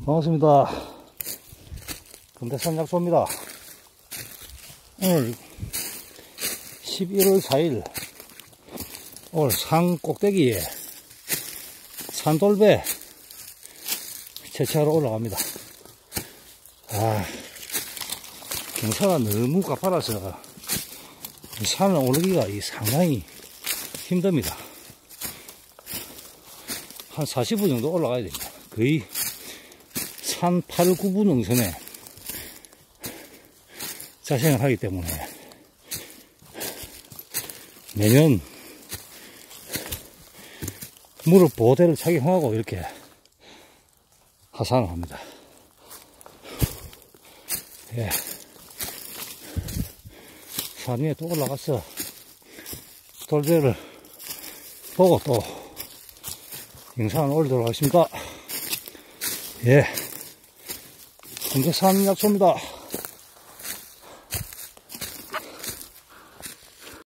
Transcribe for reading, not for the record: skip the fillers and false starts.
반갑습니다. 금대산 약소입니다. 오늘 11월 4일 오늘 산 꼭대기에 산돌배 채취하러 올라갑니다. 경사가 너무 가파라서 이 산을 오르기가 상당히 힘듭니다. 한 40분 정도 올라가야 됩니다. 거의 산 8, 9분 능선에 자생을 하기 때문에 매년 무릎 보호대를 착용하고 이렇게 하산을 합니다. 예. 산 위에 또 올라가서 돌배를 보고 또 영상을 올리도록 하겠습니다. 예. 금대산 약소입니다.